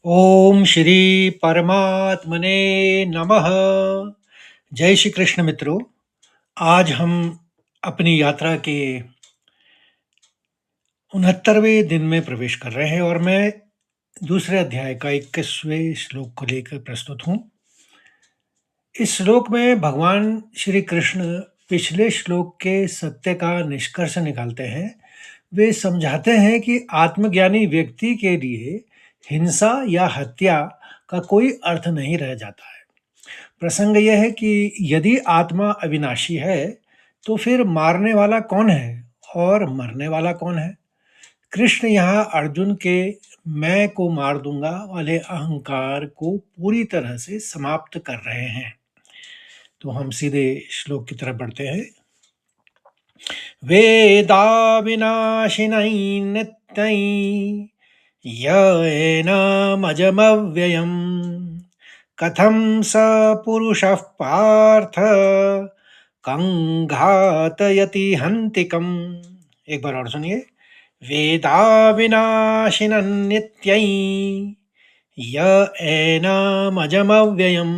ओम श्री परमात्मने नमः। जय श्री कृष्ण मित्रों। आज हम अपनी यात्रा के 69वें दिन में प्रवेश कर रहे हैं और मैं दूसरे अध्याय का 21वें श्लोक को लेकर प्रस्तुत हूँ। इस श्लोक में भगवान श्री कृष्ण पिछले श्लोक के सत्य का निष्कर्ष निकालते हैं। वे समझाते हैं कि आत्मज्ञानी व्यक्ति के लिए हिंसा या हत्या का कोई अर्थ नहीं रह जाता है। प्रसंग यह है कि यदि आत्मा अविनाशी है तो फिर मारने वाला कौन है और मरने वाला कौन है। कृष्ण यहाँ अर्जुन के मैं को मार दूंगा वाले अहंकार को पूरी तरह से समाप्त कर रहे हैं। तो हम सीधे श्लोक की तरफ बढ़ते हैं। वेदा विनाशिनै नित्यै येनामजमव्ययम् कथं स पुरुषः पार्थ कं घातयति हन्तिकम्। एक बार और सुनिए। वेदा विनाशिनं नित्यै य एनामजमव्ययम्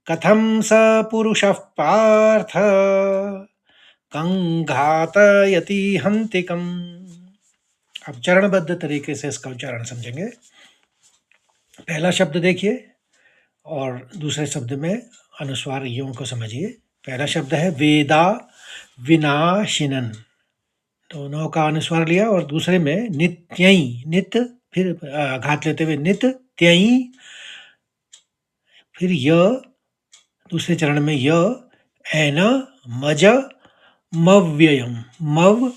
कथं स पुरुषः पार्थ कं घातयति हन्तिकम्। अब चरणबद्ध तरीके से इसका उच्चारण समझेंगे। पहला शब्द देखिए और दूसरे शब्द में अनुस्वार यों को समझिए। पहला शब्द है वेदा विनाशिनन, दोनों का अनुस्वार लिया, और दूसरे में नित्यई, नित फिर घात लेते हुए नित त्यई, फिर य दूसरे चरण में य एन मज मव्ययम, मव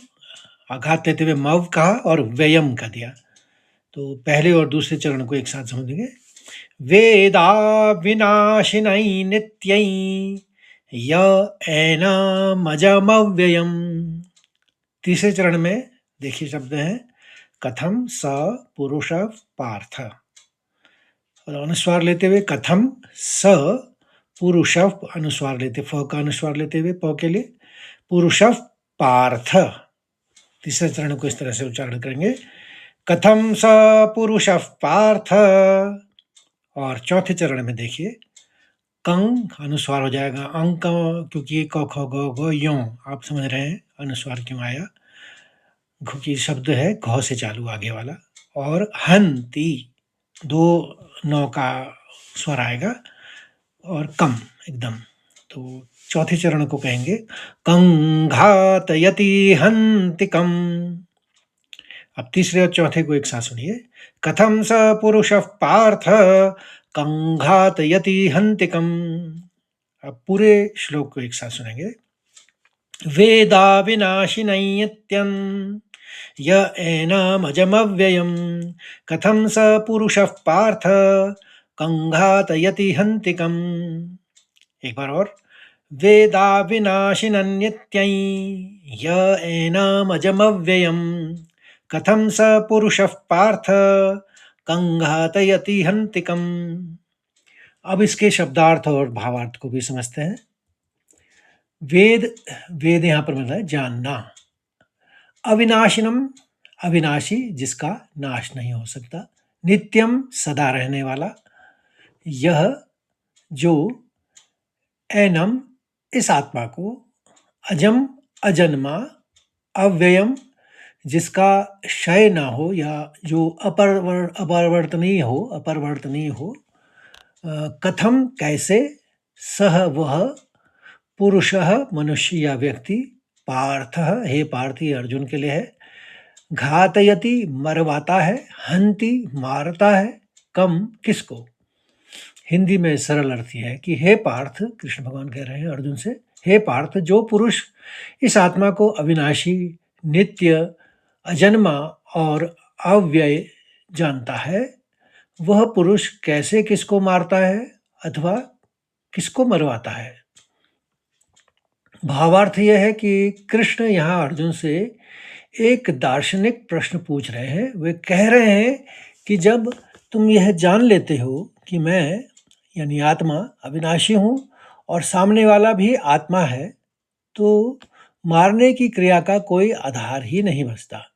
आघात लेते हुए मव कहा और व्ययम का दिया। तो पहले और दूसरे चरण को एक साथ समझेंगे। वेदा विनाशिनै नित्यै य एनामजमव्ययम्। तीसरे चरण में देखिए शब्द है कथम स पुरुष पार्थ, और अनुस्वार लेते हुए कथम स पुरुष, अनुस्वार लेते फ का अनुस्वार लेते हुए प के लिए पुरुष पार्थ। तीसरे चरण को इस तरह से उच्चारण करेंगे कथम स पुरुष पार्थ। और चौथे चरण में देखिए कंग अनुस्वार हो जाएगा अंक, क्योंकि क ख ग घ यों आप समझ रहे हैं अनुस्वार क्यों आया। क्योंकि शब्द है घ से चालू आगे वाला, और हंती दो नौ का स्वर आएगा और कम एकदम। तो चौथे चरण को कहेंगे कंघातयति हंतिकम। अब तीसरे और चौथे को एक साथ सुनिए। कथम स पुरुषः पार्थ कंघातयति हंतिकम। अब पूरे श्लोक को एक साथ सुनेंगे। वेदा विनाशिनै नित्यं य एनामजमव्ययम् कथं स पुरुषः पार्थ कंघातयति हन्तिकम्। एक बार और। वेदा विनाशिनं नित्यं य एनामजमव्ययम् कथं स पुरुषः पार्थ कंघातयति हन्तिकम्। अब इसके शब्दार्थ और भावार्थ को भी समझते हैं। वेद, वेद यहाँ पर मतलब जानना। अविनाशिनम, अविनाशी जिसका नाश नहीं हो सकता। नित्यम सदा रहने वाला। यह जो एनम इस आत्मा को, अजम अजन्मा, अव्ययम जिसका क्षय ना हो या जो अपरिवर्तनीय हो, अपरिवर्तनीय हो। कथम कैसे, सह वह, पुरुषः मनुष्य या व्यक्ति, पार्थ हे पार्थी अर्जुन के लिए है, घातयति मरवाता है, हंति मारता है, कम किसको। हिंदी में सरल अर्थ यह है कि हे पार्थ, कृष्ण भगवान कह रहे हैं अर्जुन से, हे पार्थ जो पुरुष इस आत्मा को अविनाशी, नित्य, अजन्मा और अव्यय जानता है, वह पुरुष कैसे किसको मारता है अथवा किसको मरवाता है। भावार्थ यह है कि कृष्ण यहाँ अर्जुन से एक दार्शनिक प्रश्न पूछ रहे हैं। वे कह रहे हैं कि जब तुम यह जान लेते हो कि मैं यानी आत्मा अविनाशी हूँ और सामने वाला भी आत्मा है, तो मारने की क्रिया का कोई आधार ही नहीं बचता।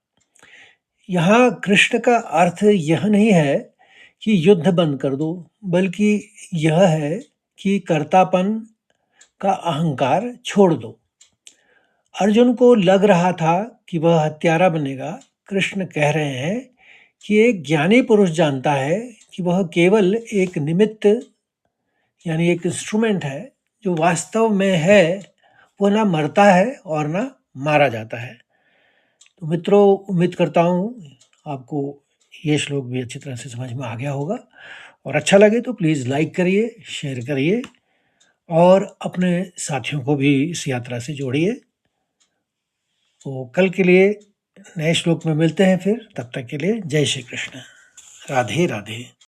यहाँ कृष्ण का अर्थ यह नहीं है कि युद्ध बंद कर दो, बल्कि यह है कि कर्तापन का अहंकार छोड़ दो। अर्जुन को लग रहा था कि वह हत्यारा बनेगा। कृष्ण कह रहे हैं कि एक ज्ञानी पुरुष जानता है कि वह केवल एक निमित्त यानी एक इंस्ट्रूमेंट है। जो वास्तव में है वो ना मरता है और ना मारा जाता है। तो मित्रों, उम्मीद करता हूँ आपको ये श्लोक भी अच्छी तरह से समझ में आ गया होगा, और अच्छा लगे तो प्लीज़ लाइक करिए, शेयर करिए और अपने साथियों को भी इस यात्रा से जोड़िए। तो कल के लिए नए श्लोक में मिलते हैं फिर, तब तक के लिए जय श्री कृष्ण। राधे राधे।